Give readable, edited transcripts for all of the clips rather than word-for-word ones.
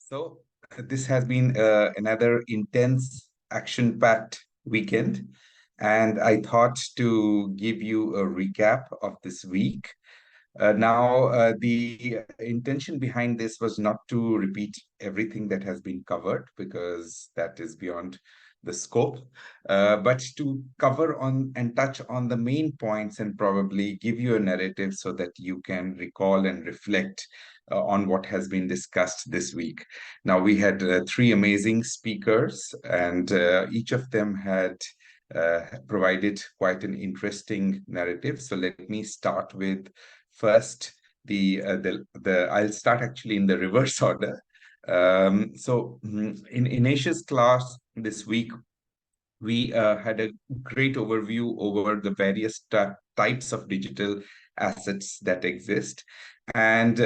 So this has been another intense, action-packed weekend, and I thought to give you a recap of this week. The intention behind this was not to repeat everything that has been covered because that is beyond the scope, but to cover on and touch on the main points and probably give you a narrative so that you can recall and reflect on what has been discussed this week. Now, we had three amazing speakers, and each of them had provided quite an interesting narrative. So let me start with first the I'll start actually in the reverse order. In Initia's class this week, we had a great overview over the various types of digital assets that exist. And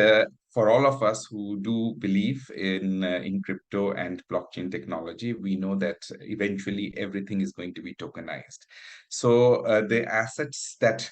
for all of us who do believe in crypto and blockchain technology, we know that eventually everything is going to be tokenized. So the assets that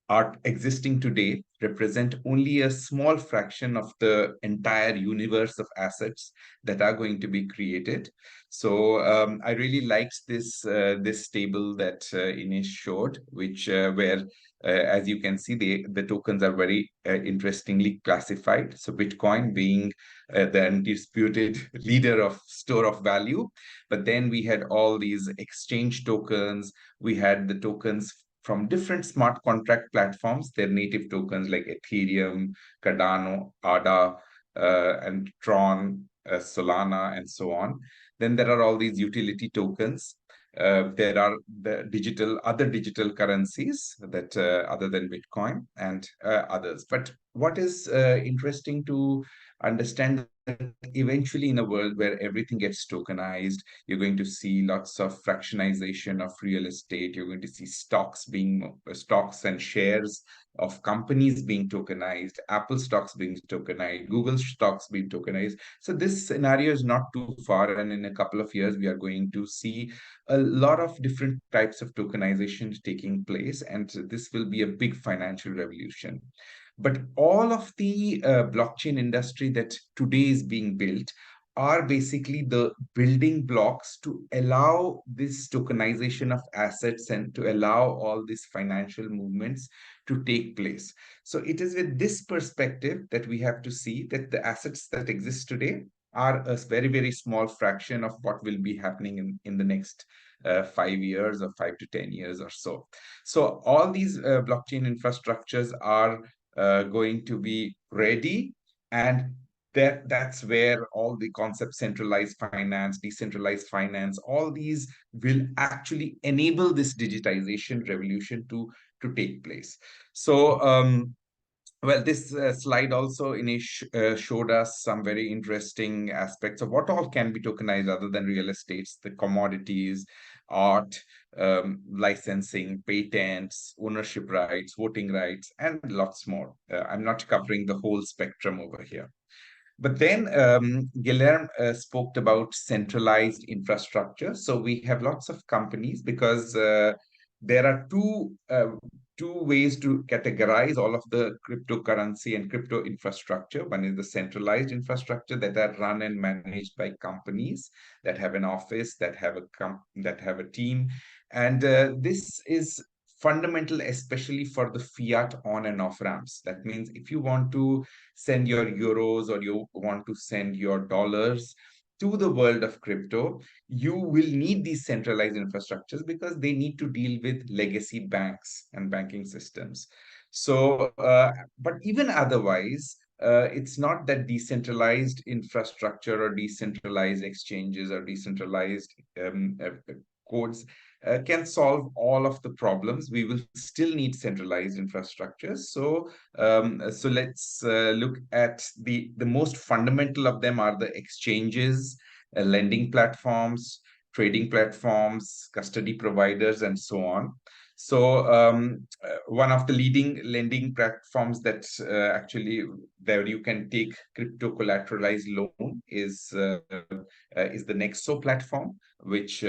are existing today represent only a small fraction of the entire universe of assets that are going to be created. So I really liked this table that Inish showed, which where as you can see, the tokens are very interestingly classified. So Bitcoin being the undisputed leader of store of value, but then we had all these exchange tokens. We had the tokens from different smart contract platforms, their native tokens like Ethereum, Cardano, ADA, and Tron, Solana, and so on. Then there are all these utility tokens. There are the other digital currencies that other than Bitcoin and others. But what is interesting to understand, eventually in a world where everything gets tokenized, you're going to see lots of fractionization of real estate. You're going to see stocks and shares of companies being tokenized, Apple stocks being tokenized, Google stocks being tokenized. So this scenario is not too far, and in a couple of years we are going to see a lot of different types of tokenization taking place, and this will be a big financial revolution. But all of the blockchain industry that today is being built are basically the building blocks to allow this tokenization of assets and to allow all these financial movements to take place. So it is with this perspective that we have to see that the assets that exist today are a very, very small fraction of what will be happening in the next 5 years or 5 to 10 years or so. So all these blockchain infrastructures are going to be ready, and that's where all the concepts, centralized finance, decentralized finance, all these will actually enable this digitization revolution to take place. So well, this slide also showed us some very interesting aspects of what all can be tokenized other than real estates, the commodities, art, licensing, patents, ownership rights, voting rights, and lots more. I'm not covering the whole spectrum over here. But then Guilherme spoke about centralized infrastructure. So we have lots of companies because there are two ways to categorize all of the cryptocurrency and crypto infrastructure. One is the centralized infrastructure that are run and managed by companies that have an office, that have a team, and this is fundamental, especially for the fiat on and off ramps. That means if you want to send your euros or you want to send your dollars to the world of crypto, you will need these centralized infrastructures because they need to deal with legacy banks and banking systems. So, but even otherwise, it's not that decentralized infrastructure or decentralized exchanges or decentralized codes can solve all of the problems. We will still need centralized infrastructures. So let's look at the most fundamental of them are the exchanges, lending platforms, trading platforms, custody providers, and so on. So one of the leading lending platforms that actually there you can take crypto collateralized loan is the Nexo platform, which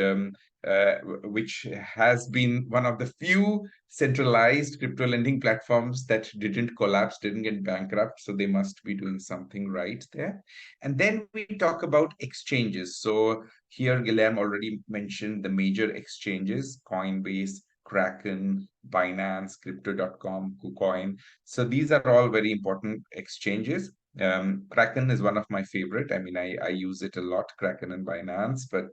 which has been one of the few centralized crypto lending platforms that didn't collapse, didn't get bankrupt. So they must be doing something right there. And then we talk about exchanges. So here, Guilherme already mentioned the major exchanges: Coinbase, Kraken, Binance, Crypto.com, KuCoin. So these are all very important exchanges. Kraken is one of my favorite. I mean, I use it a lot, Kraken and Binance, but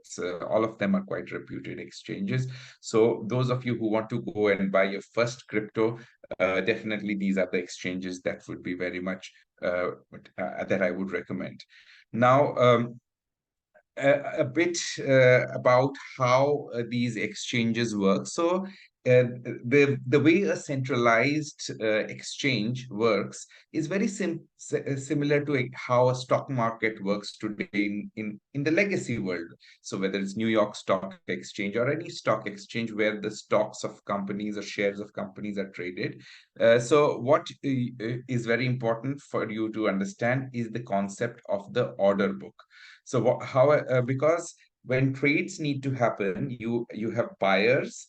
all of them are quite reputed exchanges. So those of you who want to go and buy your first crypto, definitely these are the exchanges that would be very much that I would recommend. Now, a bit about how these exchanges work. So the way a centralized exchange works is very similar to how a stock market works today in the legacy world. So whether it's New York Stock Exchange or any stock exchange where the stocks of companies or shares of companies are traded. So what is very important for you to understand is the concept of the order book. So how because when trades need to happen, you have buyers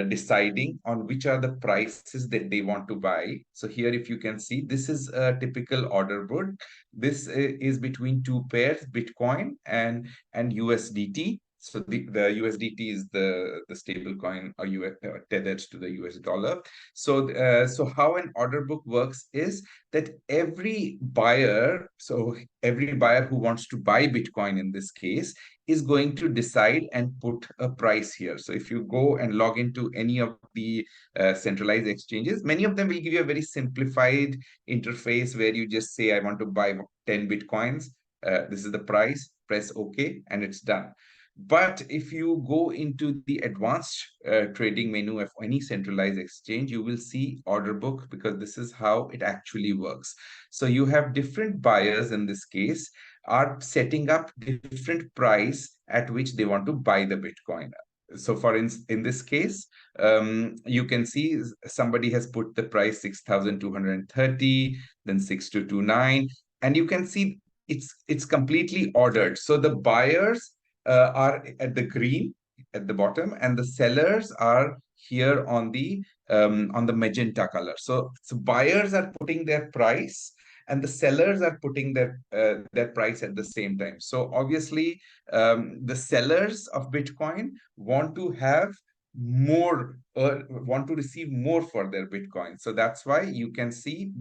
deciding on which are the prices that they want to buy. So here, if you can see, this is a typical order book. This is between two pairs, Bitcoin and USDT. So the USDT is the stable coin or tethered to the US dollar. So how an order book works is that every buyer who wants to buy Bitcoin in this case is going to decide and put a price here. So if you go and log into any of the centralized exchanges, many of them will give you a very simplified interface where you just say, I want to buy 10 Bitcoins. This is the price, press OK, and it's done. But if you go into the advanced trading menu of any centralized exchange, you will see order book, because this is how it actually works. So you have different buyers in this case are setting up different price at which they want to buy the Bitcoin. So in this case, you can see somebody has put the price 6,230, then 6,229, and you can see it's completely ordered. So the buyers are at the green at the bottom, and the sellers are here on the magenta color. So buyers are putting their price, and the sellers are putting their price at the same time. So obviously, the sellers of Bitcoin want to have more, want to receive more for their Bitcoin. So that's why you can see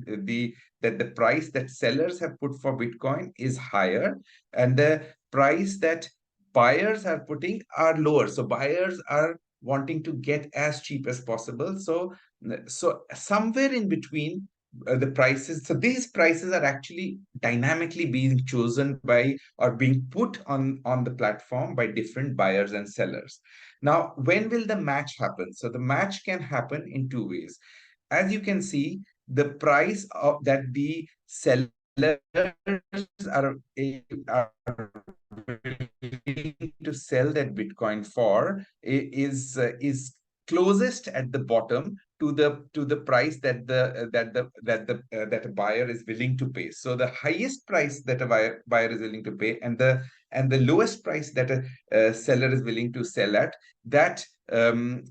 that the price that sellers have put for Bitcoin is higher, and the price that buyers are putting are lower. So buyers are wanting to get as cheap as possible. So somewhere in between the prices. So these prices are actually dynamically being chosen by or being put on the platform by different buyers and sellers. Now, when will the match happen? So the match can happen in two ways. As you can see, the price of that the sellers are willing to sell that Bitcoin for is closest at the bottom to the price that a buyer is willing to pay. So the highest price that a buyer is willing to pay, and the lowest price that a seller is willing to sell at, that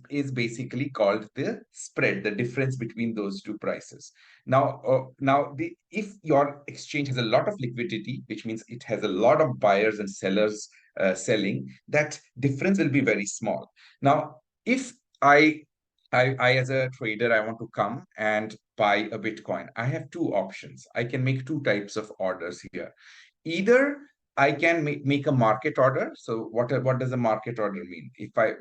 is basically called the spread, the difference between those two prices. Now, if your exchange has a lot of liquidity, which means it has a lot of buyers and sellers selling, that difference will be very small. Now, if I as a trader, I want to come and buy a Bitcoin, I have two options. I can make two types of orders here. Either I can make a market order. So what does a market order mean?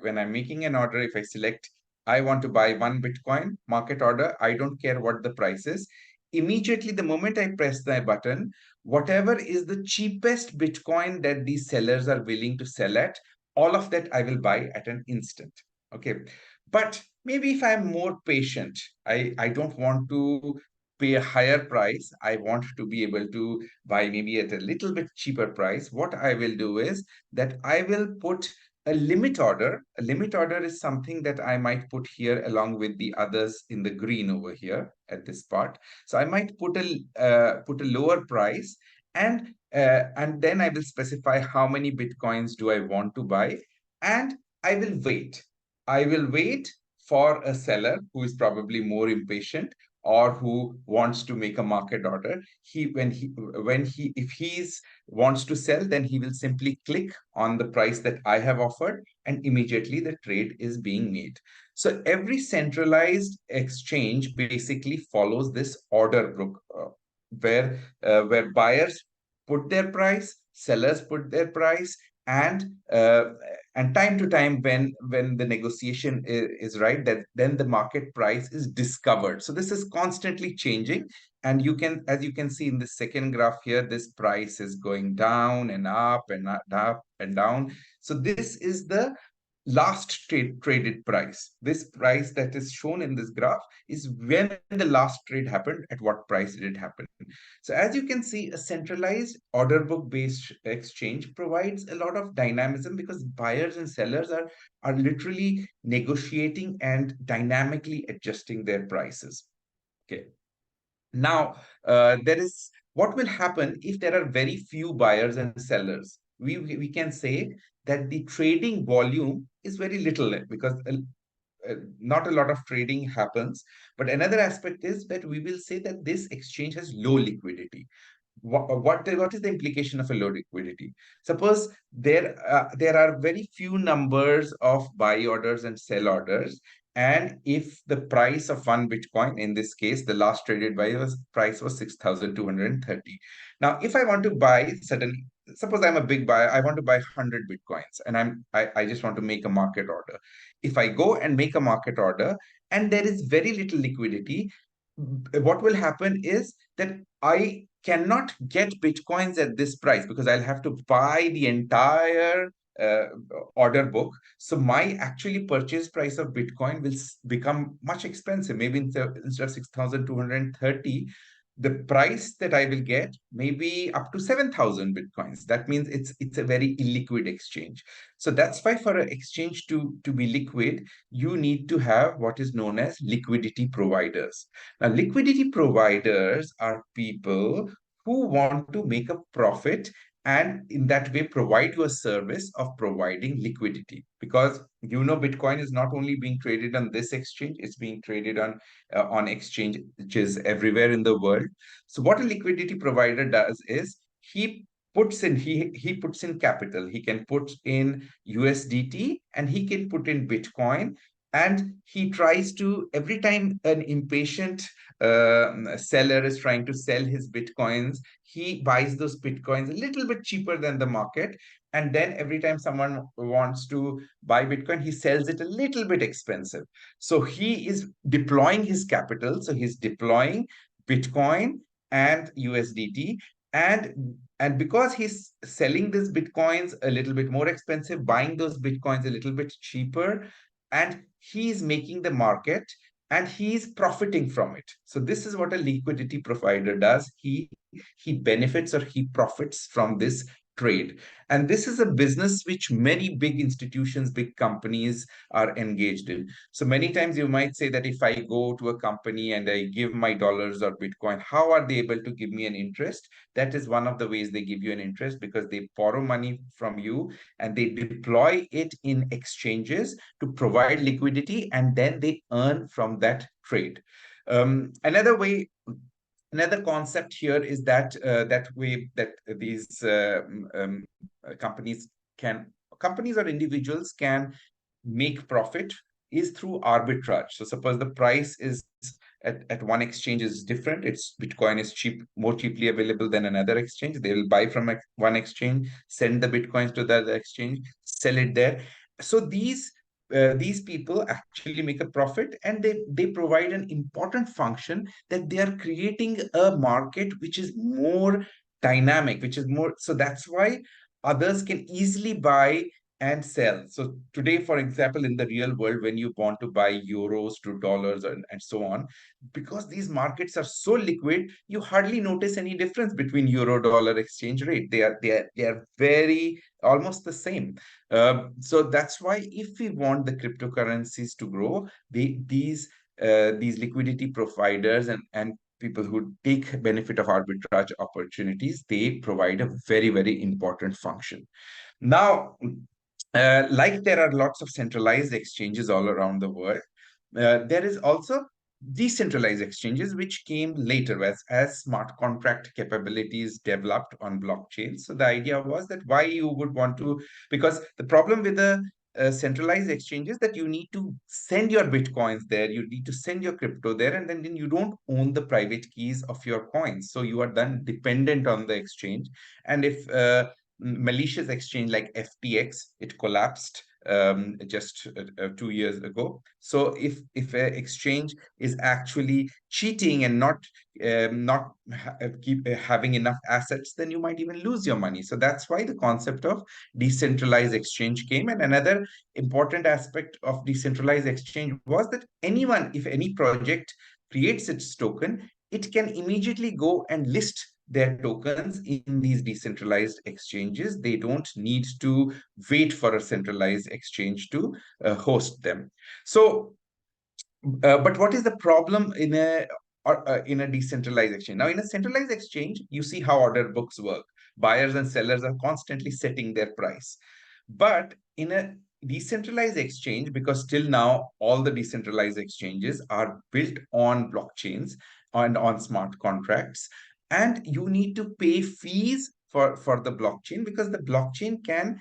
When I'm making an order, if I select I want to buy one Bitcoin, market order, I don't care what the price is. Immediately, the moment I press the button, whatever is the cheapest Bitcoin that these sellers are willing to sell at, all of that I will buy at an instant. Okay. But maybe if I'm more patient, I don't want to pay a higher price. I want to be able to buy maybe at a little bit cheaper price. What I will do is that I will put a limit order. A limit order is something that I might put here along with the others in the green over here at this part. So I might put a lower price, and then I will specify how many Bitcoins do I want to buy, and I will wait. I will wait for a seller who is probably more impatient or who wants to make a market order. He if he's wants to sell, then he will simply click on the price that I have offered, and immediately the trade is being made. So every centralized exchange basically follows this order book, where buyers put their price, sellers put their price, and uh, and time to time, when the negotiation is right, that then the market price is discovered. So this is constantly changing, and you can, as you can see in the second graph here, this price is going down and up and up and down. So this is the last traded price. This price that is shown in this graph is when the last trade happened, at what price did it happen. So as you can see, a centralized order book based exchange provides a lot of dynamism because buyers and sellers are literally negotiating and dynamically adjusting their prices. Okay. Now, there is what will happen if there are very few buyers and sellers. We can say that the trading volume is very little because not a lot of trading happens. But another aspect is that we will say that this exchange has low liquidity. What is the implication of a low liquidity? Suppose there are very few numbers of buy orders and sell orders, and if the price of one Bitcoin, in this case, the last traded price was 6,230. Now, if I want to buy suddenly, suppose I'm a big buyer, I want to buy 100 Bitcoins, and I just want to make a market order. If I go and make a market order, and there is very little liquidity, what will happen is that I cannot get Bitcoins at this price because I'll have to buy the entire uh, order book. So my actually purchase price of Bitcoin will become much expensive. Maybe instead of 6,230, the price that I will get may be up to 7,000 Bitcoins. That means it's a very illiquid exchange. So that's why for an exchange to be liquid, you need to have what is known as liquidity providers. Now, liquidity providers are people who want to make a profit and in that way provide you a service of providing liquidity, because Bitcoin is not only being traded on this exchange, it's being traded on exchanges everywhere in the world. So what a liquidity provider does is he puts in capital. He can put in USDT and he can put in Bitcoin, and he tries to, every time an impatient seller is trying to sell his Bitcoins, he buys those Bitcoins a little bit cheaper than the market. And then every time someone wants to buy Bitcoin, he sells it a little bit expensive. So he is deploying his capital. So he's deploying Bitcoin and USDT. And because he's selling these Bitcoins a little bit more expensive, buying those Bitcoins a little bit cheaper, and he's making the market and he's profiting from it. So this is what a liquidity provider does. He benefits or he profits from this trade. And this is a business which many big institutions, big companies are engaged in. So many times you might say that if I go to a company and I give my dollars or Bitcoin, how are they able to give me an interest? That is one of the ways they give you an interest, because they borrow money from you and they deploy it in exchanges to provide liquidity, and then they earn from that trade. Another way, another concept here is that these companies can companies or individuals can make profit is through arbitrage. So suppose the price is at one exchange is different. It's Bitcoin is more cheaply available than another exchange. They will buy from one exchange, send the Bitcoins to the other exchange, sell it there. So these people actually make a profit, and they provide an important function, that they are creating a market which is more dynamic, which is more, so that's why others can easily buy and sell. So today, for example, in the real world, when you want to buy euros to dollars and so on, because these markets are so liquid, you hardly notice any difference between euro dollar exchange rate. They are very almost the same. So that's why if we want the cryptocurrencies to grow, these liquidity providers and people who take benefit of arbitrage opportunities, they provide a very, very important function. Now, like there are lots of centralized exchanges all around the world, there is also decentralized exchanges which came later as smart contract capabilities developed on blockchains. So the idea was that why you would want to, because the problem with the centralized exchange is that you need to send your bitcoins there, you need to send your crypto there, and then you don't own the private keys of your coins. So you are then dependent on the exchange. And if malicious exchange like FTX, it collapsed just 2 years ago. So if an exchange is actually cheating and not keep having enough assets, then you might even lose your money. So that's why the concept of decentralized exchange came. And another important aspect of decentralized exchange was that anyone, if any project creates its token, it can immediately go and list their tokens in these decentralized exchanges. They don't need to wait for a centralized exchange to host them. So, but what is the problem in a decentralized exchange? Now, in a centralized exchange, you see how order books work. Buyers and sellers are constantly setting their price. But in a decentralized exchange, because still now all the decentralized exchanges are built on blockchains and on smart contracts, and you need to pay fees for the blockchain, because the blockchain can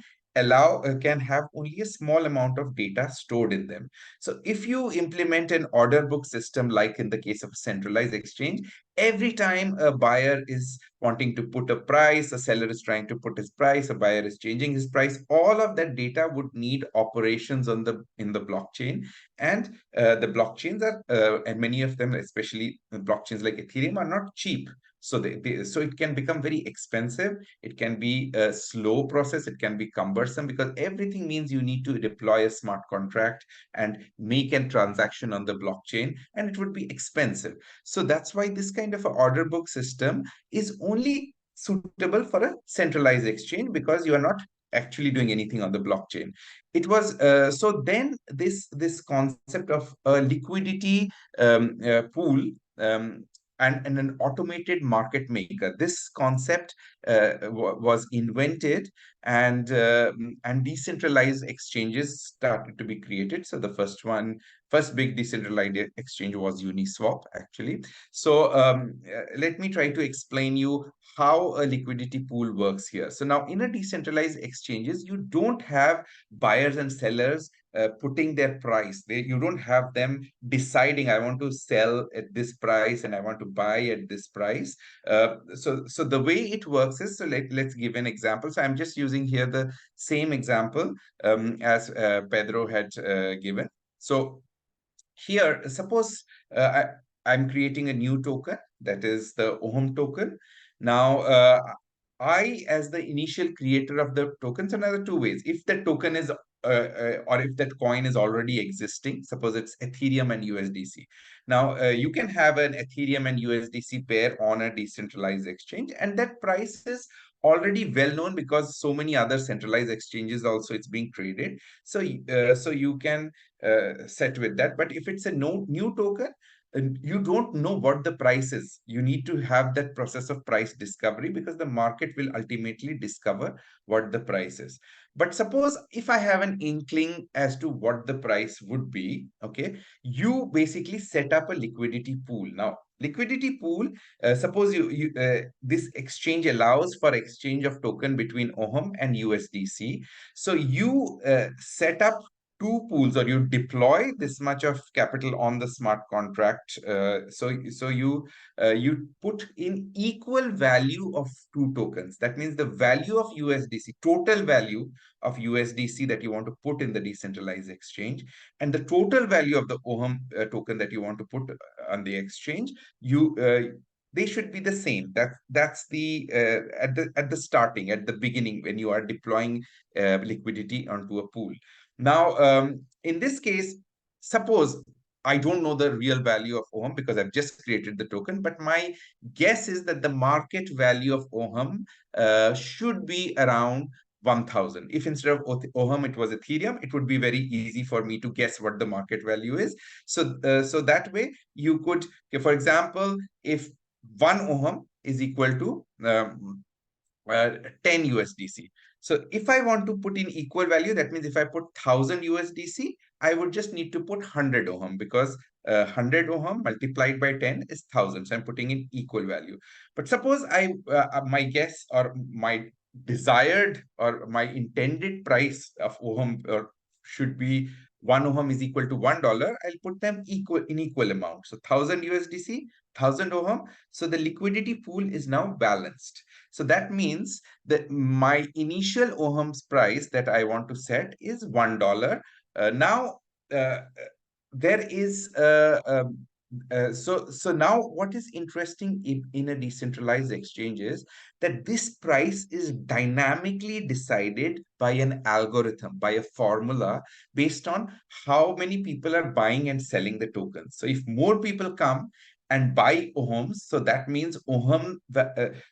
have only a small amount of data stored in them. So if you implement an order book system, like in the case of a centralized exchange, every time a buyer is wanting to put a price, a seller is trying to put his price, a buyer is changing his price, all of that data would need operations in the blockchain. And the blockchains are, and many of them, especially blockchains like Ethereum, are not cheap. So so it can become very expensive. It can be a slow process. It can be cumbersome, because everything means you need to deploy a smart contract and make a transaction on the blockchain, and it would be expensive. So that's why this kind of a order book system is only suitable for a centralized exchange, because you are not actually doing anything on the blockchain. It was so then this concept of a liquidity pool, um, and an automated market maker. This concept was invented, and decentralized exchanges started to be created. So the first big decentralized exchange was Uniswap, actually. So let me try to explain you how a liquidity pool works here. So now, in a decentralized exchanges, you don't have buyers and sellers putting their price. You don't have them deciding, I want to sell at this price and I want to buy at this price. So the way it works is, so let's give an example. So I'm just using here the same example as Pedro had given. So here, suppose I'm creating a new token, that is the Ohm token. Now, as the initial creator of the token, so another two ways. If the token is, or if that coin is already existing, suppose it's Ethereum and USDC. Now, you can have an Ethereum and USDC pair on a decentralized exchange, and that price is already well known, because so many other centralized exchanges also it's being traded. So you can set with that. But if it's a new token, you don't know what the price is. You need to have that process of price discovery, because the market will ultimately discover what the price is. But suppose if I have an inkling as to what the price would be, okay, you basically set up a liquidity pool. Now, liquidity pool, suppose this exchange allows for exchange of token between Ohm and USDC. So you set up two pools, or you deploy this much of capital on the smart contract. So you put in equal value of two tokens. That means the value of USDC, total value of USDC that you want to put in the decentralized exchange, and the total value of the Ohm token that you want to put on the exchange, you they should be the same. That's the at the starting, at the beginning, when you are deploying liquidity onto a pool. Now, in this case, suppose I don't know the real value of Ohm, because I've just created the token, but my guess is that the market value of Ohm should be around 1,000. If instead of Ohm it was Ethereum, it would be very easy for me to guess what the market value is. So that way you could, for example, if 1 Ohm is equal to 10 USDC. So if I want to put in equal value, that means if I put 1000 USDC, I would just need to put 100 ohm, because 100 ohm multiplied by 10 is 1000. So I'm putting in equal value. But suppose my guess, or my desired, or my intended price of ohm should be 1 ohm is equal to $1. I'll put them equal amount. So 1000 USDC, 1000 ohm. So the liquidity pool is now balanced. So that means that my initial ohms price that I want to set is $1. Now there is so now what is interesting in a decentralized exchange is that this price is dynamically decided by an algorithm, by a formula, based on how many people are buying and selling the tokens. So if more people come and buy ohms, so that means so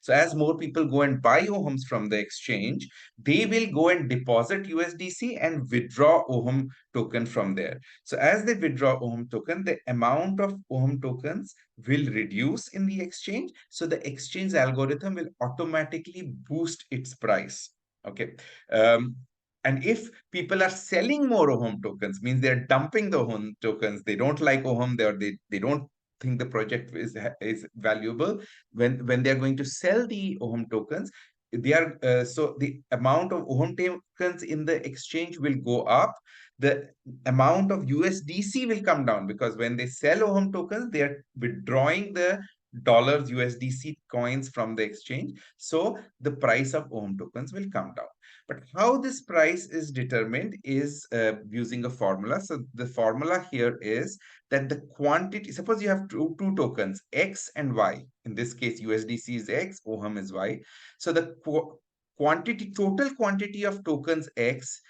as more people go and buy ohms from the exchange, they will go and deposit USDC and withdraw ohm token from there. So as they withdraw ohm token, the amount of ohm tokens will reduce in the exchange. So the exchange algorithm will automatically boost its price. Okay. Um, and if people are selling more ohm tokens, means they're dumping the ohm tokens, they don't like ohm, they don't think the project is valuable. When they're going to sell the ohm tokens, they are so the amount of ohm tokens in the exchange will go up. The amount of USDC will come down, because when they sell ohm tokens, they are withdrawing the dollars USDC coins from the exchange. So the price of ohm tokens will come down. But how this price is determined is using a formula. So the formula here is that the quantity, suppose you have two tokens, X and Y. In this case, USDC is X, ohm is Y. So the total quantity of tokens X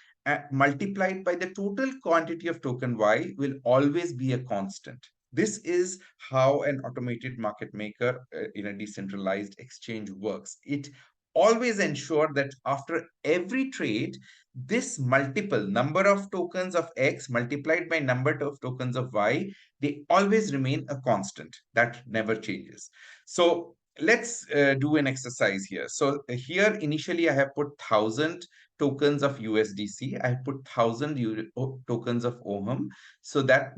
multiplied by the total quantity of token Y will always be a constant. This is how an automated market maker in a decentralized exchange works. It always ensure that after every trade, this multiple number of tokens of X multiplied by number of tokens of Y, they always remain a constant that never changes. So let's do an exercise here. So here initially I have put 1000 tokens of USDC. I put 1000 tokens of ohm. So that,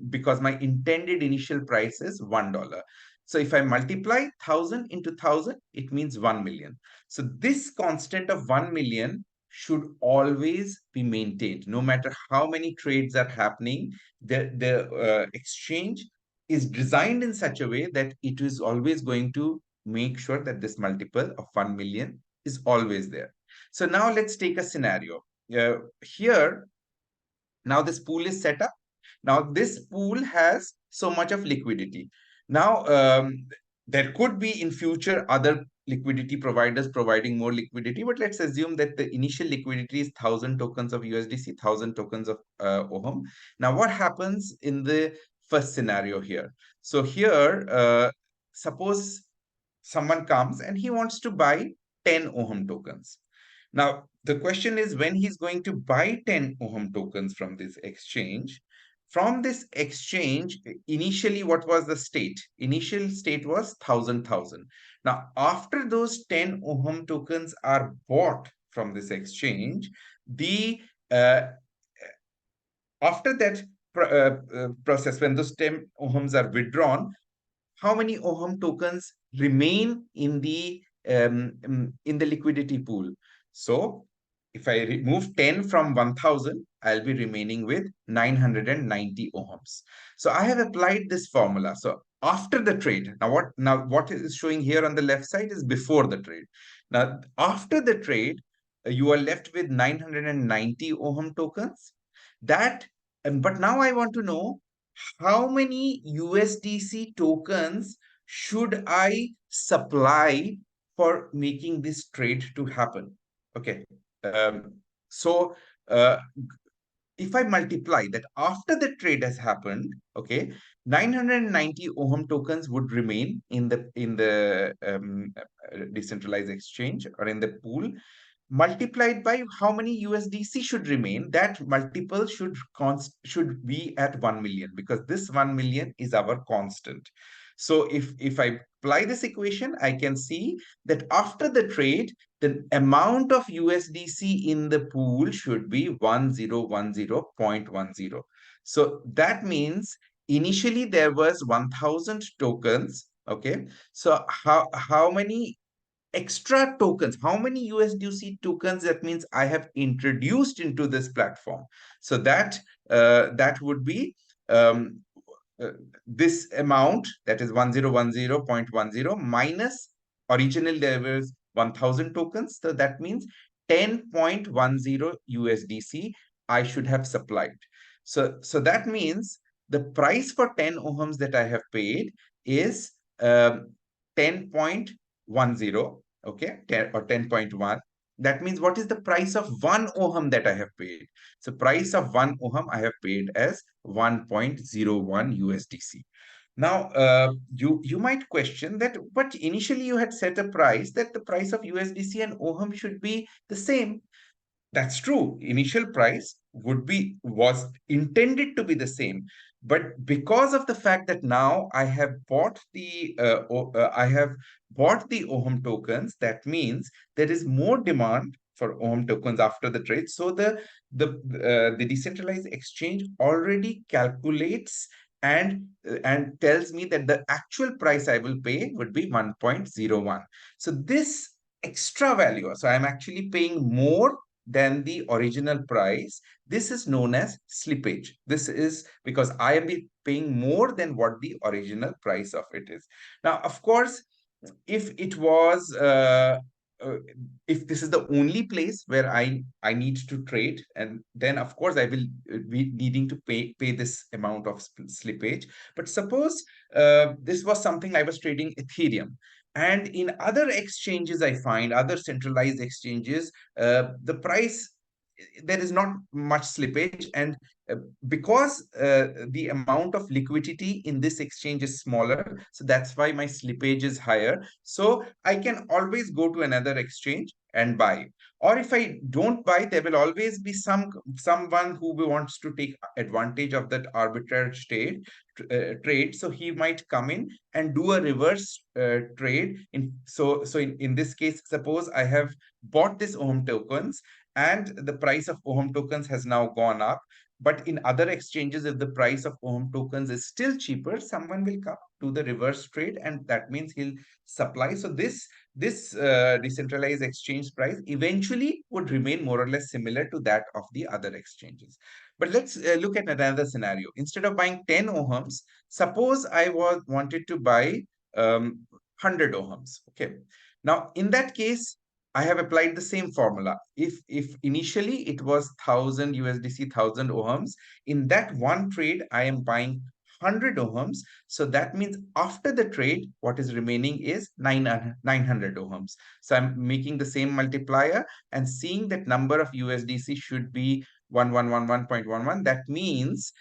because my intended initial price is $1. So if I multiply 1000 into 1000, it means 1 million. So this constant of 1 million should always be maintained. No matter how many trades are happening, the exchange is designed in such a way that it is always going to make sure that this multiple of 1 million is always there. So now let's take a scenario. Here, now this pool is set up. Now this pool has so much of liquidity. Now there could be in future other liquidity providers providing more liquidity, but let's assume that the initial liquidity is 1000 tokens of USDC, 1000 tokens of ohm. Now what happens in the first scenario here? So here, suppose someone comes and he wants to buy 10 ohm tokens. Now, the question is, when he's going to buy 10 ohm tokens from this exchange, initially, what was the state? Initial state was 1000. Now, after those 10 ohm tokens are bought from this exchange, the after that process, when those 10 ohms are withdrawn, how many ohm tokens remain in the liquidity pool? So if I remove 10 from 1000, I'll be remaining with 990 ohms. So I have applied this formula. So after the trade, now what is showing here on the left side is before the trade. Now after the trade, you are left with 990 ohm tokens. But now I want to know how many USDC tokens should I supply for making this trade to happen? Okay. So if I multiply that after the trade has happened, okay, 990 ohm tokens would remain in the decentralized exchange or in the pool, multiplied by how many USDC should remain. That multiple should be at 1 million, because this 1 million is our constant. So if I apply this equation, I can see that after the trade, the amount of USDC in the pool should be 1010.10. So that means initially there was 1000 tokens. Okay. So how many extra tokens, how many USDC tokens that means I have introduced into this platform? So that would be um, uh, this amount, that is 1010.10 minus original there was 1000 tokens. So that means 10.10 USDC I should have supplied. So that means the price for 10 ohms that I have paid is 10.10, okay, 10 or 10.1. That means what is the price of 1 ohm that I have paid? So price of 1 ohm I have paid as 1.01 USDC. Now, you might question that, but initially you had set a price that the price of USDC and ohm should be the same. That's true. Initial price was intended to be the same, but because of the fact that now I have bought the Ohm tokens, that means there is more demand for Ohm tokens after the trade. So the decentralized exchange already calculates and tells me that the actual price I will pay would be 1.01. So this extra value, so I'm actually paying more than the original price. This is known as slippage. This is because I am paying more than what the original price of it is. Now, of course, if it was uh, if this is the only place where I need to trade, and then of course I will be needing to pay this amount of slippage. But suppose this was something I was trading Ethereum, and in other exchanges, I find other centralized exchanges, the price, there is not much slippage, and uh, because the amount of liquidity in this exchange is smaller, so that's why my slippage is higher. So I can always go to another exchange and buy. Or if I don't buy, there will always be someone who wants to take advantage of that arbitrage trade. So he might come in and do a reverse trade. In this case, suppose I have bought this Ohm tokens, and the price of Ohm tokens has now gone up. But in other exchanges, if the price of Ohm tokens is still cheaper, someone will come to the reverse trade, and that means he'll supply. So this decentralized exchange price eventually would remain more or less similar to that of the other exchanges. But let's look at another scenario. Instead of buying 10 ohms, suppose I wanted to buy 100 ohms. Okay. Now, in that case, I have applied the same formula. If initially it was 1000 USDC, 1000 ohms, in that one trade, I am buying 100 ohms. So that means after the trade, what is remaining is 900 ohms. So I'm making the same multiplier and seeing that number of USDC should be 1111.11. That means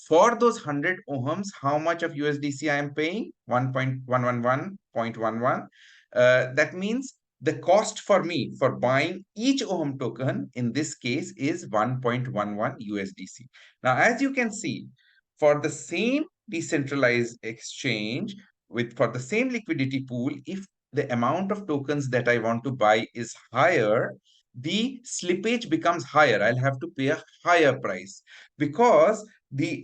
for those 100 ohms, how much of USDC I am paying? 1.111.11. That means the cost for me for buying each Ohm token in this case is 1.11 USDC. Now, as you can see, for the same decentralized exchange for the same liquidity pool, if the amount of tokens that I want to buy is higher, the slippage becomes higher. I'll have to pay a higher price because the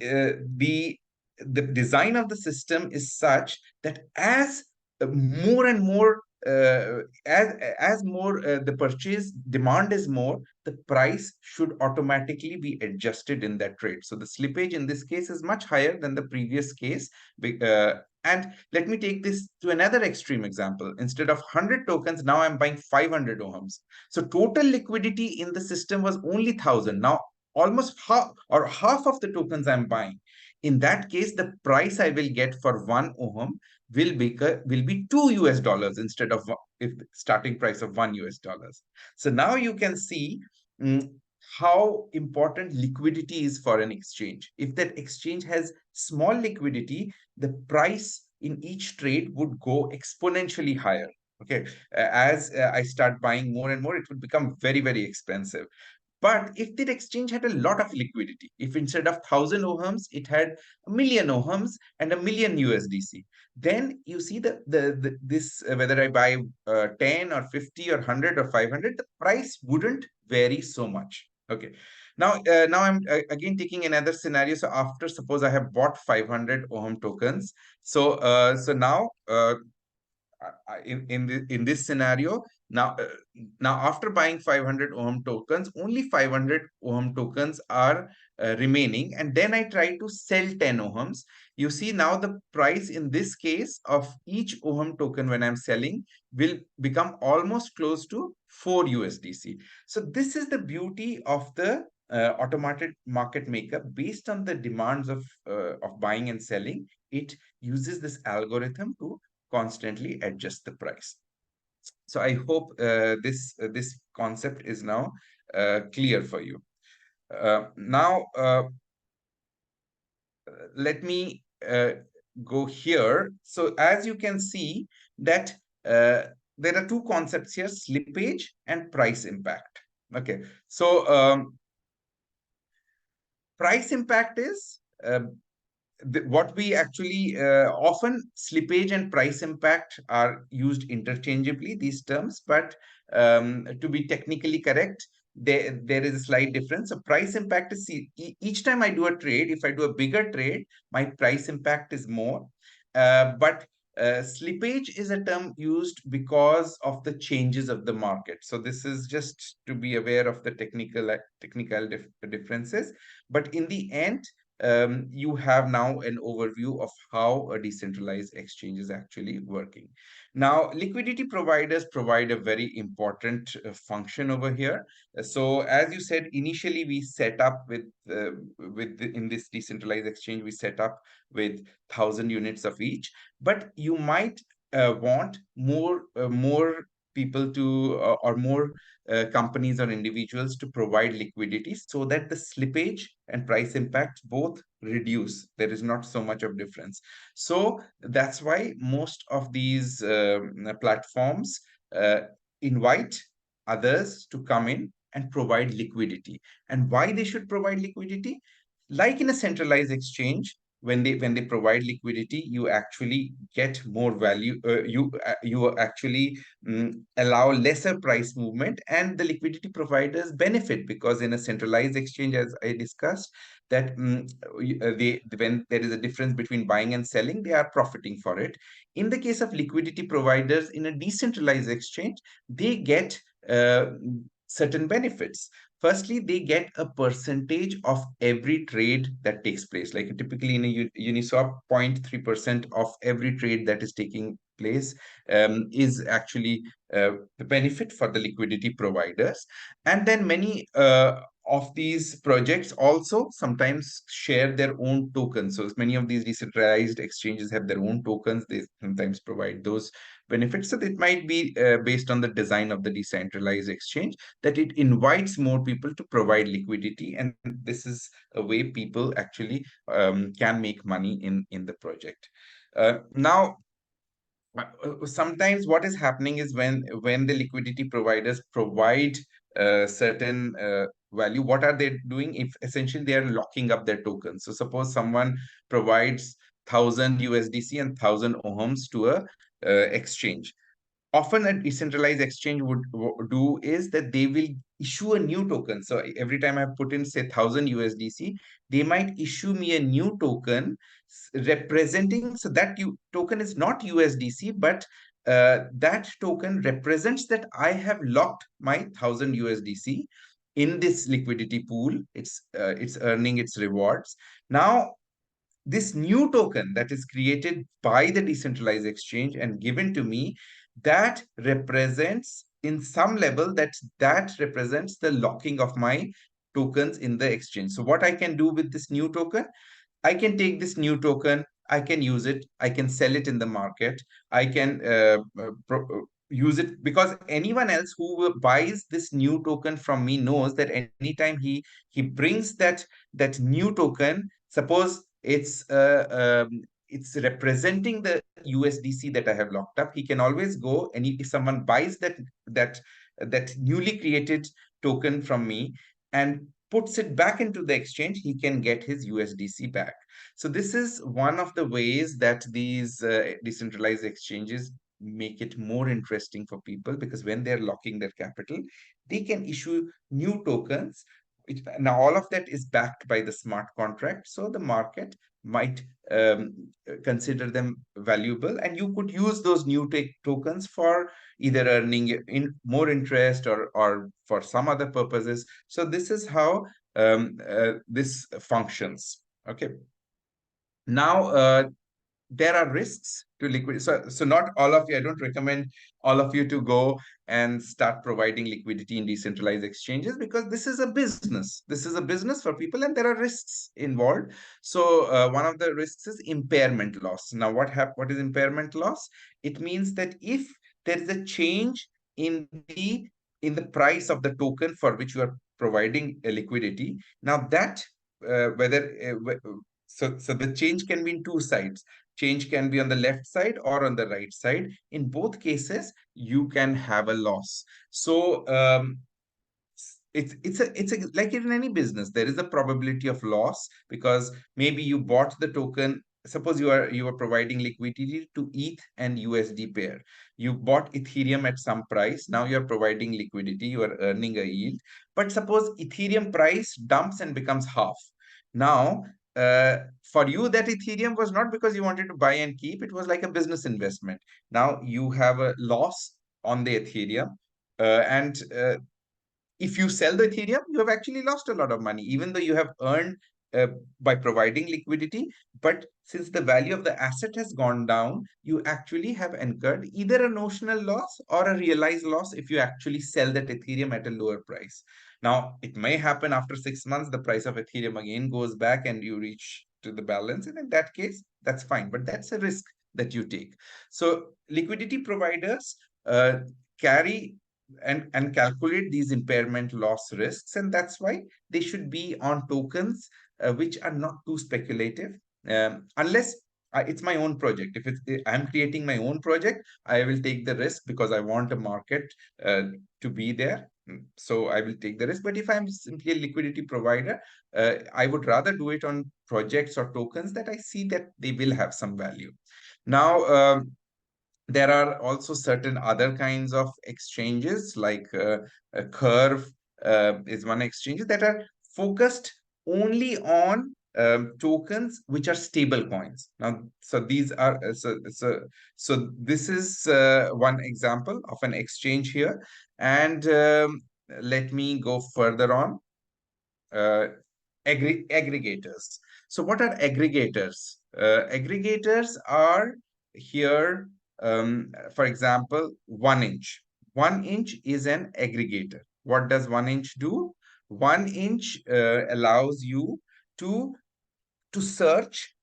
design of the system is such that as more and more as more the purchase demand is more, the price should automatically be adjusted in that trade. So the slippage in this case is much higher than the previous case. And let me take this to another extreme example. Instead of 100 tokens, now I'm buying 500 ohms. So total liquidity in the system was only 1000. Now almost half of the tokens I'm buying. In that case, the price I will get for 1 ohm will be $2 instead of if starting price of $1. So now you can see mm, how important liquidity is for an exchange. If that exchange has small liquidity, the price in each trade would go exponentially higher. Okay, as I start buying more and more, it would become very, very expensive. But if the exchange had a lot of liquidity, if instead of 1,000 ohms, it had a million ohms and a million USDC, then you see this whether I buy 10 or 50 or 100 or 500, the price wouldn't vary so much. Okay. Now I'm again taking another scenario. So after, suppose I have bought 500 ohm tokens. So now in this scenario, now now after buying 500 ohm tokens, only 500 ohm tokens are remaining, and then I try to sell 10 ohms. You see, now the price in this case of each ohm token when I'm selling will become almost close to 4 USDC. So this is the beauty of the automated market maker. Based on the demands of buying and selling, it uses this algorithm to constantly adjust the price. So I hope this concept is now clear for you. Now, let me go here. So as you can see that there are two concepts here: slippage and price impact. Okay, so price impact is what we actually often, slippage and price impact are used interchangeably, these terms, but to be technically correct, there is a slight difference. So price impact is, each time I do a trade, if I do a bigger trade, my price impact is more. But slippage is a term used because of the changes of the market. So this is just to be aware of the technical differences. But in the end, you have now an overview of how a decentralized exchange is actually working. Now, liquidity providers provide a very important function over here. So, as you said, initially we set up in this decentralized exchange, we set up with 1,000 units of each, but you might want more people to or more companies or individuals to provide liquidity, so that the slippage and price impact both reduce. There is not so much of difference. So that's why most of these platforms uh, invite others to come in and provide liquidity. And why they should provide liquidity? Like in a centralized exchange, when they provide liquidity, you actually get more value. You actually allow lesser price movement, and the liquidity providers benefit, because in a centralized exchange, as I discussed, that they, when there is a difference between buying and selling, they are profiting for it. In the case of liquidity providers in a decentralized exchange, they get certain benefits. Firstly, they get a percentage of every trade that takes place. Like typically in a Uniswap, 0.3% of every trade that is taking place is actually the benefit for the liquidity providers. And then many of these projects also sometimes share their own tokens. So many of these decentralized exchanges have their own tokens. They sometimes provide those benefits. So it might be based on the design of the decentralized exchange, that it invites more people to provide liquidity, and this is a way people actually can make money in the project. Now, sometimes what is happening is when the liquidity providers provide certain value, what are they doing? If essentially they are locking up their tokens. So suppose someone provides 1,000 USDC and 1,000 ohms to a exchange. Often a decentralized exchange would do is that they will issue a new token. So every time I put in, say, 1,000 USDC, they might issue me a new token representing. So that token is not USDC, but that token represents that I have locked my 1,000 USDC in this liquidity pool. It's earning its rewards. Now, this new token that is created by the decentralized exchange and given to me, that represents in some level, that represents the locking of my tokens in the exchange. So what I can do with this new token, I can take this new token, I can use it, I can sell it in the market, I can use it, because anyone else who buys this new token from me knows that anytime he brings that new token, suppose it's representing the USDC that I have locked up, he can always go, and if someone buys that newly created token from me, and puts it back into the exchange, he can get his USDC back. So this is one of the ways that these decentralized exchanges make it more interesting for people, because when they're locking their capital, they can issue new tokens. Now, all of that is backed by the smart contract, so the market might consider them valuable, and you could use those new tokens for either earning in more interest, or for some other purposes. So this is how this functions. Okay. Now, there are risks to liquidity. So not all of you, I don't recommend all of you to go and start providing liquidity in decentralized exchanges, because this is a business. This is a business for people, and there are risks involved. So one of the risks is impairment loss. Now, what is impairment loss? It means that if there is a change in the price of the token for which you are providing a liquidity, now that whether so the change can be in two sides. Change can be on the left side or on the right side. In both cases, you can have a loss. So it's a like in any business, there is a probability of loss, because maybe you bought the token. Suppose you are providing liquidity to ETH and USD pair. You bought Ethereum at some price. Now you are providing liquidity. You are earning a yield. But suppose Ethereum price dumps and becomes half. Now, for you, that Ethereum was not because you wanted to buy and keep. It was like a business investment. Now you have a loss on the Ethereum, and if you sell the Ethereum, you have actually lost a lot of money, even though you have earned uh, by providing liquidity. But since the value of the asset has gone down, you actually have incurred either a notional loss or a realized loss if you actually sell that Ethereum at a lower price. Now, it may happen after 6 months, the price of Ethereum again goes back and you reach to the balance. And in that case, that's fine. But that's a risk that you take. So liquidity providers carry and calculate these impairment loss risks, and that's why they should be on tokens which are not too speculative, unless it's my own project. If I'm creating my own project, I will take the risk because I want a market uh, to be there. So I will take the risk. But if I'm simply a liquidity provider, I would rather do it on projects or tokens that I see that they will have some value. Now, there are also certain other kinds of exchanges, like a Curve is one exchange that are focused only on tokens which are stable coins. Now, so these are so this is one example of an exchange here. And let me go further on. uh, Aggregators. So what are aggregators? Aggregators are here, for example, 1inch. 1inch is an aggregator. What does 1inch do? 1inch allows you to search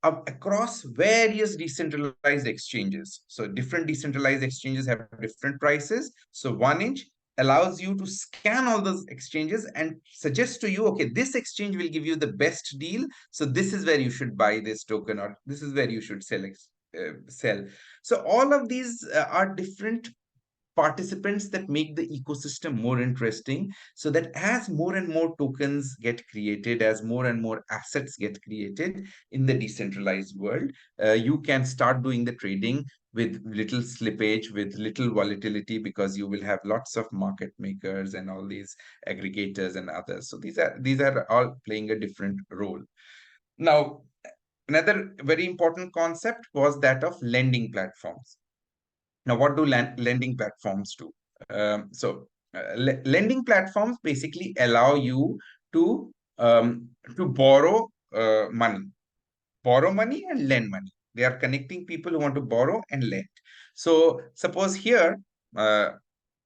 across various decentralized exchanges. So different decentralized exchanges have different prices. So 1inch allows you to scan all those exchanges and suggest to you, okay, this exchange will give you the best deal. So this is where you should buy this token, or this is where you should sell. So all of these are different participants that make the ecosystem more interesting, so that as more and more tokens get created, as more and more assets get created in the decentralized world, you can start doing the trading with little slippage, with little volatility, because you will have lots of market makers and all these aggregators and others. So these are all playing a different role. Now, another very important concept was that of lending platforms. Now, what do lending platforms do? Lending platforms basically allow you to borrow money and lend money. They are connecting people who want to borrow and lend. So suppose here,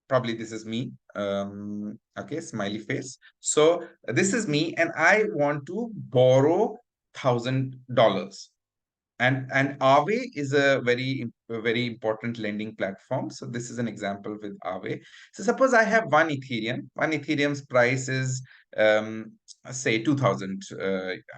probably this is me. Okay, smiley face. So this is me, and I want to borrow $1,000. And Aave is a very important lending platform. So this is an example with Aave. So suppose I have one Ethereum. One Ethereum's price is say 2,000.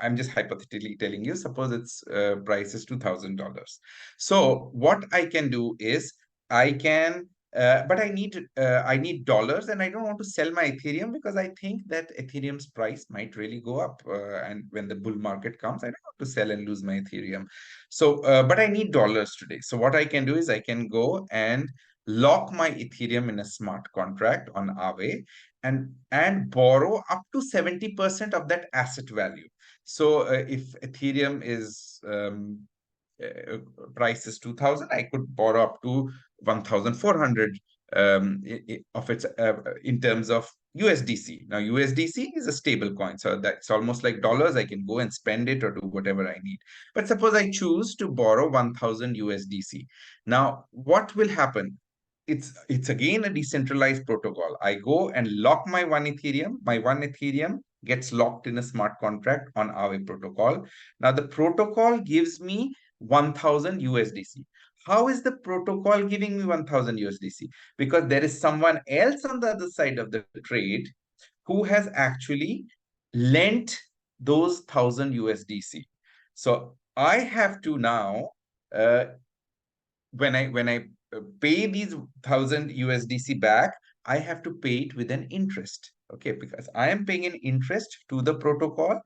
I'm just hypothetically telling you. Suppose its price is $2,000. So what I can do is I can but I need dollars, and I don't want to sell my Ethereum because I think that Ethereum's price might really go up. And when the bull market comes, I don't want to sell and lose my Ethereum. So, but I need dollars today. So what I can do is I can go and lock my Ethereum in a smart contract on Aave and borrow up to 70% of that asset value. So if Ethereum is uh, price is 2000, I could borrow up to 1400 of its in terms of USDC. Now USDC is a stable coin, so that's almost like dollars. I can go and spend it or do whatever I need. But suppose I choose to borrow 1000 USDC. Now what will happen? It's again a decentralized protocol. I go and lock my one Ethereum. My one Ethereum gets locked in a smart contract on Aave protocol. Now the protocol gives me 1000 USDC. How is the protocol giving me 1000 USDC? Because there is someone else on the other side of the trade who has actually lent those 1000 USDC. So I have to now uh, when I pay these 1000 USDC back, I have to pay it with an interest. Okay, because I am paying an interest to the protocol,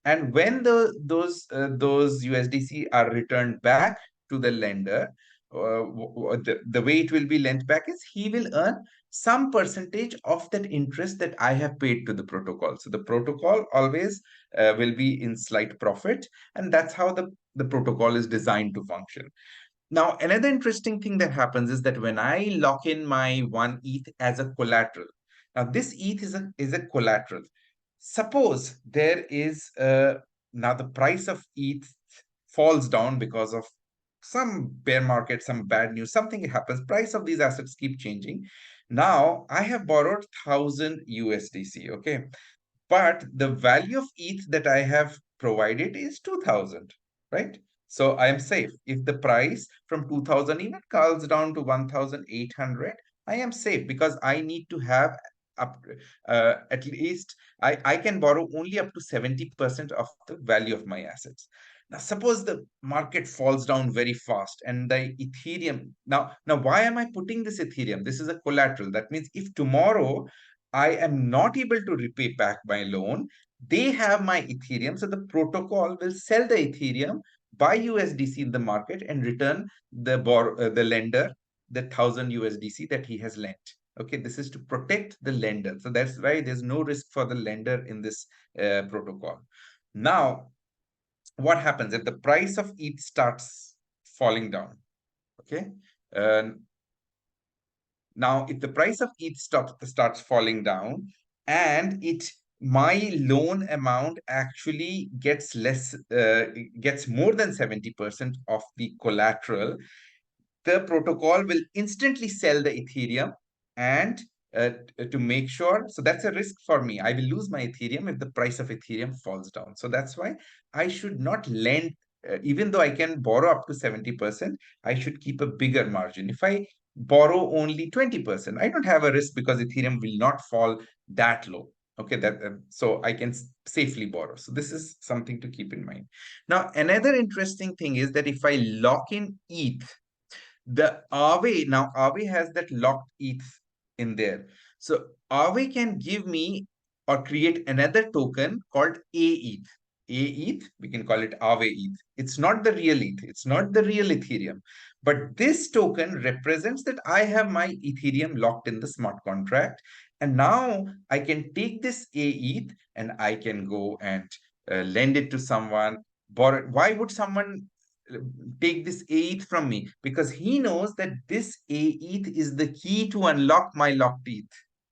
and when those USDC are returned back to the lender, the way it will be lent back is he will earn some percentage of that interest that I have paid to the protocol. So the protocol always will be in slight profit, and that's how the protocol is designed to function. Now, another interesting thing that happens is that when I lock in my one ETH as a collateral, now this ETH is a collateral. Suppose there is now the price of ETH falls down because of some bear market, some bad news, something happens. Price of these assets keep changing. Now I have borrowed 1000 USDC. Okay, but the value of ETH that I have provided is 2000, right? So I am safe. If the price from 2000 even calls down to 1800, I am safe because I need to have up at least I can borrow only up to 70% of the value of my assets. Now, suppose the market falls down very fast and the Ethereum. Now, why am I putting this Ethereum? This is a collateral. That means if tomorrow I am not able to repay back my loan, they have my Ethereum. So the protocol will sell the Ethereum, buy USDC in the market, and return the lender the 1000 USDC that he has lent. Okay, this is to protect the lender. So that's why there's no risk for the lender in this protocol. Now, what happens if the price of ETH starts falling down? Okay. Uh, Now, if the price of ETH starts falling down and my loan amount actually gets more than 70% of the collateral, the protocol will instantly sell the Ethereum and to make sure. So that's a risk for me. I will lose my Ethereum if the price of Ethereum falls down. So that's why I should not lend, even though I can borrow up to 70%, I should keep a bigger margin. If I borrow only 20%, I don't have a risk because Ethereum will not fall that low. Okay, so I can safely borrow. So this is something to keep in mind. Now, another interesting thing is that if I lock in ETH, the Aave, now Aave has that locked ETH in there. So Aave can give me or create another token called AETH. AETH, we can call it Aave ETH. It's not the real ETH. It's not the real Ethereum. But this token represents that I have my Ethereum locked in the smart contract. And now I can take this AETH and I can go and lend it to someone. Borrow. Why would someone take this ETH from me? Because he knows that this ETH is the key to unlock my locked ETH.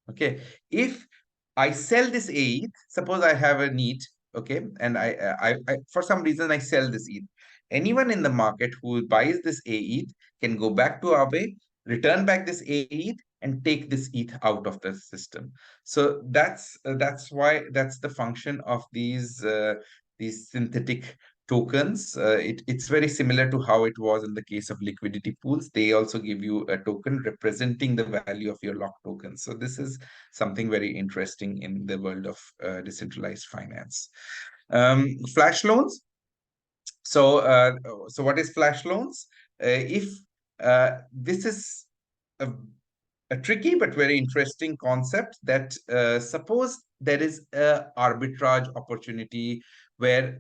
Okay, if I sell this ETH, suppose I have a need, okay, and I for some reason I sell this ETH. Anyone in the market who buys this ETH can go back to Aave, return back this ETH, and take this ETH out of the system. So that's why that's the function of these synthetic tokens. It's very similar to how it was in the case of liquidity pools. They also give you a token representing the value of your locked token. So this is something very interesting in the world of decentralized finance. Flash loans. So what is flash loans? If this is a a tricky but very interesting concept that suppose there is a arbitrage opportunity where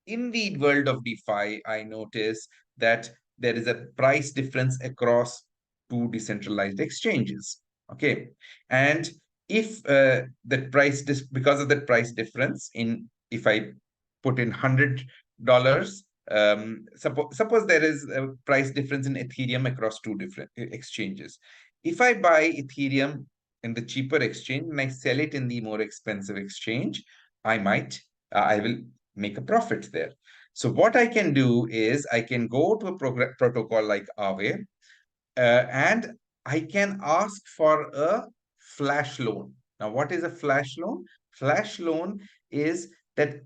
in the world of DeFi, I notice that there is a price difference across two decentralized exchanges. Okay. And if that because of that price difference, if I put in $100, suppose there is a price difference in Ethereum across two different exchanges. If I buy Ethereum in the cheaper exchange and I sell it in the more expensive exchange, I will make a profit there. So what I can do is I can go to a protocol like Aave, and I can ask for a flash loan. Now, what is a flash loan? Flash loan is that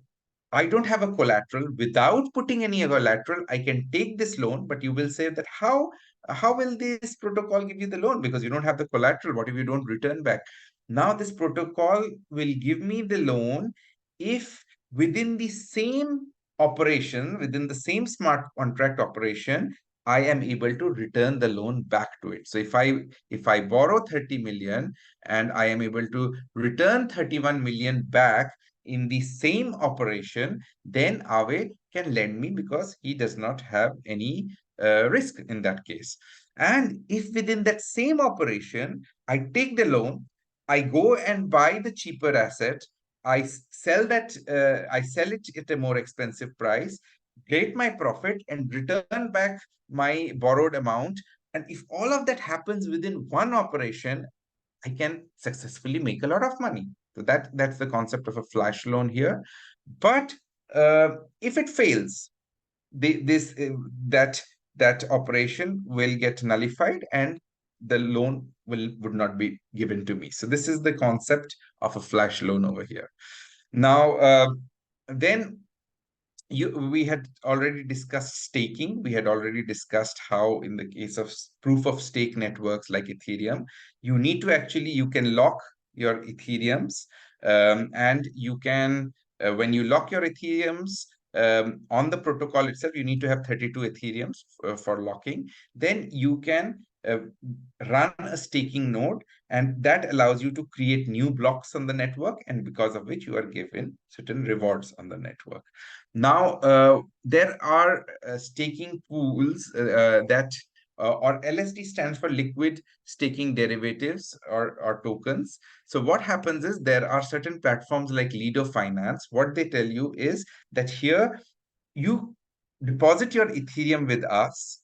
I don't have a collateral. Without putting any collateral, I can take this loan, but you will say that how will this protocol give you the loan? Because you don't have the collateral. What if you don't return back? Now, this protocol will give me the loan if within the same operation, within the same smart contract operation, I am able to return the loan back to it. So if I borrow 30 million and I am able to return 31 million back in the same operation, then Aave can lend me because he does not have any risk in that case. And if within that same operation, I take the loan, I go and buy the cheaper asset, I sell it at a more expensive price, get my profit, and return back my borrowed amount. And if all of that happens within one operation, I can successfully make a lot of money. So that's the concept of a flash loan here. But if it fails, this that operation will get nullified and the loan would not be given to me. So this is the concept of a flash loan over here. Now, then we had already discussed staking. We had already discussed how in the case of proof of stake networks like Ethereum, you can lock your Ethereums, and you can when you lock your Ethereums on the protocol itself, you need to have 32 Ethereums for locking. Then you can run a staking node, and that allows you to create new blocks on the network, and because of which you are given certain rewards on the network. Now, there are staking pools or LSD stands for liquid staking derivatives or tokens. So what happens is there are certain platforms like Lido Finance. What they tell you is that here you deposit your Ethereum with us.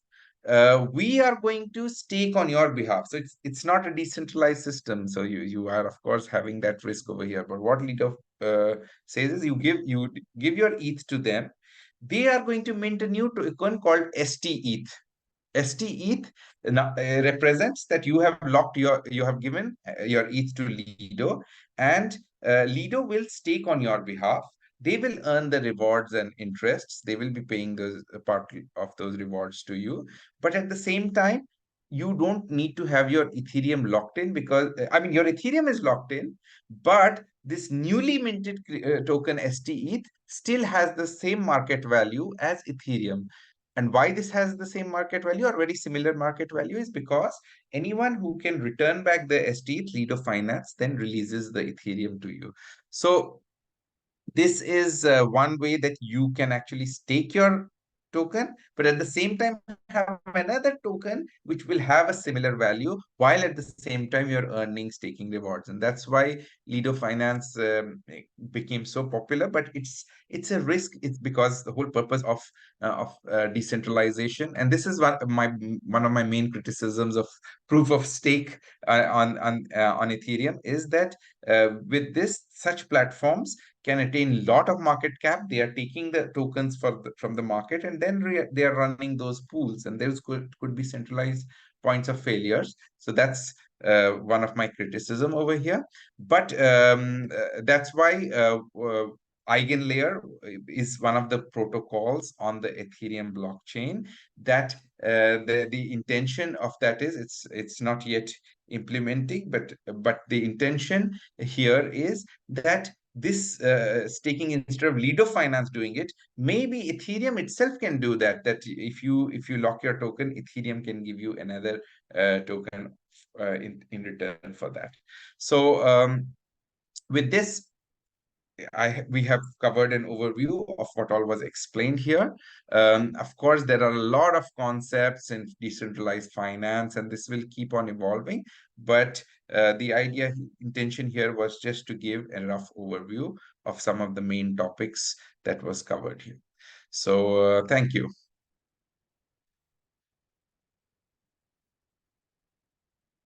We are going to stake on your behalf. So it's not a decentralized system. So you are of course having that risk over here. But what Lido says is you give your ETH to them. They are going to mint a new token called ST-ETH. ST-ETH represents that you have given your ETH to Lido, and Lido will stake on your behalf. They will earn the rewards and interests. They will be paying those part of those rewards to you. But at the same time, you don't need to have your Ethereum locked in because I mean your Ethereum is locked in, but this newly minted token ST-ETH still has the same market value as Ethereum. And why this has the same market value or very similar market value is because anyone who can return back the ST-ETH, Lido Finance, then releases the Ethereum to you. So this is one way that you can actually stake your token, but at the same time have another token which will have a similar value, while at the same time you're earning staking rewards. And that's why Lido Finance became so popular. But it's a risk. It's because the whole purpose of decentralization, and this is one of my main criticisms of proof of stake on Ethereum, is that with this such platforms can attain a lot of market cap. They are taking the tokens from the market, and then they are running those pools, and there could be centralized points of failures. So that's one of my criticism over here. But that's why Eigenlayer is one of the protocols on the Ethereum blockchain that the intention of that is it's not yet implementing, but the intention here is that this staking, instead of Lido Finance doing it, maybe Ethereum itself can do that. That if you lock your token, Ethereum can give you another token in return for that. So with this, we have covered an overview of what all was explained here. Of course, there are a lot of concepts in decentralized finance, and this will keep on evolving. But the intention here was just to give a rough overview of some of the main topics that was covered here. So thank you.